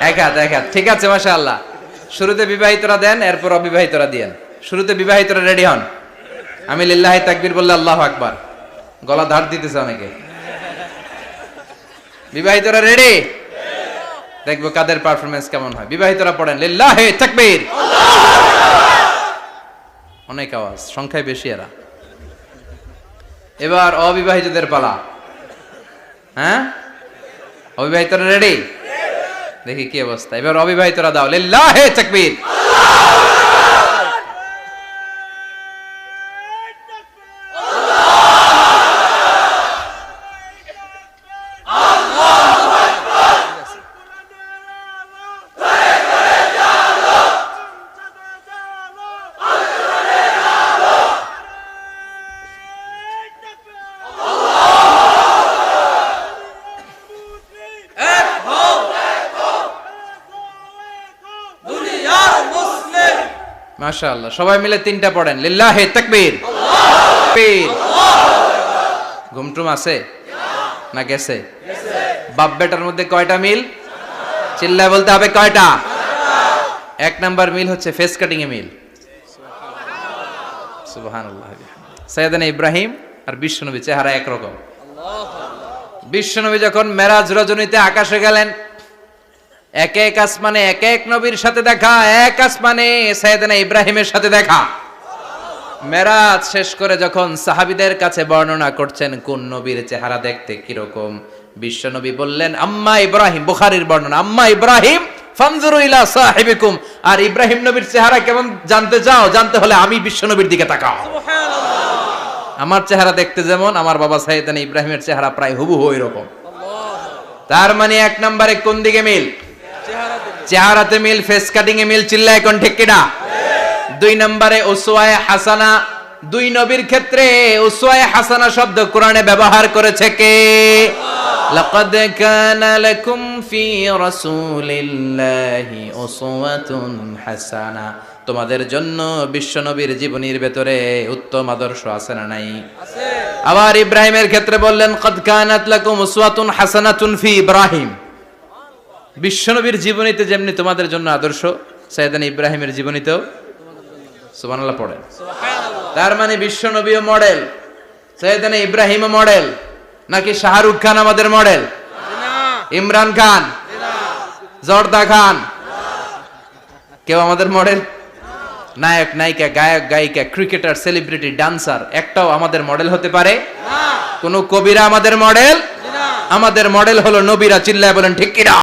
এক হাত ঠিক আছে, মাশাআল্লাহ। শুরুতে বিবাহিতরা দেন, এরপর অবিবাহিতরা দিয়েন। শুরুতে বিবাহিতরা রেডি হন। আমি লিল্লাহি তাকবীর বললে আল্লাহু আকবার। গলা ধার দিতেছে অনেকে। বিবাহিতরা রেডি? দেখবো কাদের পারফরম্যান্স কেমন হয়। বিবাহিতরা পড়েন লিল্লাহি তাকবীর। অনেক আওয়াজ, সংখ্যায় বেশি এরা। এবার অবিবাহিতদের পালা। হ্যাঁ, অবিবাহিতরা রেডি? দেখি কি অবস্থা। এবার অবিবাহিতরা দাও লিল্লাহি তাকবীর। মাশাআল্লাহ, সবাই মিলে তিনটা পড়েন লিল্লাহি তাকবীর। ঘুমটুম আছে না গেছে? বাপ বেটার মধ্যে কয়টা মিল? চিল্লায় বলতে হবে কয়টা? এক নাম্বার মিল হচ্ছে ফেস কাটিং এ মিল। সুবহানাল্লাহ। সাইয়েদনা ইব্রাহিম আর বিশ্বনবী চেহারা একরকম। বিশ্বনবী যখন মেরাজ রজনীতে আকাশে গেলেন, এক এক আসমানে এক এক নবীর সাথে দেখা, এক আসমানে সাইয়েদনা ইব্রাহিমের সাথে দেখা। মেরাজ শেষ করে যখন সাহাবীদের কাছে বর্ণনা করছেন কোন নবীর চেহারা দেখতে কিরকম, বিশ্বনবী বললেন আম্মা ইব্রাহিম, বুখারীর বর্ণনা, আম্মা ইব্রাহিম ফানজুরু ইলা সাহিবিকুম। আর ইব্রাহিম নবীর চেহারা কেমন জানতে চাও? জানতে হলে আমি বিশ্বনবীর দিকে তাকাও। সুবহানাল্লাহ। আমার চেহারা দেখতে যেমন, আমার বাবা সাইয়েদনা ইব্রাহিমের চেহারা প্রায় হুবহু এরকম। তার মানে এক নম্বরে কোন দিকে মিল? চেহারাতে মিল, ফেস কাটিং এ মিল। চিল্লায় কোন ঠিক কিনা? দুই নম্বরে উসওয়ায়ে হাসানা। দুই নবীর ক্ষেত্রে উসওয়ায়ে হাসানা শব্দ কোরআনে ব্যবহার করেছে কে? লাকাদ কানা লাকুম ফি রাসূলিল্লাহি উসওয়াতুন হাসানা। তোমাদের জন্য বিশ্বনবীর জীবনীর ভেতরে উত্তম আদর্শ আছে না নাই? আছে। আবার ইব্রাহিমের ক্ষেত্রে বললেন কাদ কানাত লাকুম উসওয়াতুন হাসানাতুন ফি ইব্রাহিম। বিশ্বনবীর জীবনীতে যেমনি তোমাদের জন্য আদর্শ, সাইয়েদনা ইব্রাহিমের জীবনীতেও। সুবহানাল্লাহ পড়েন। সুবহানাল্লাহ। তার মানে বিশ্বনবীও মডেল, সাইয়েদনা ইব্রাহিমও মডেল। নাকি শাহরুখ খান আমাদের মডেল? না। ইমরান খান? না। জর্দা খান? না। কেউ আমাদের মডেল? নায়ক নায়িকা, গায়ক গায়িকা, ক্রিকেটার, সেলিব্রিটি, ডান্সার একটাও আমাদের মডেল হতে পারে না। কোন কবিরা আমাদের মডেল? না। আমাদের মডেল হলো নবীরা। চিল্লায় বলেন ঠিক কিনা?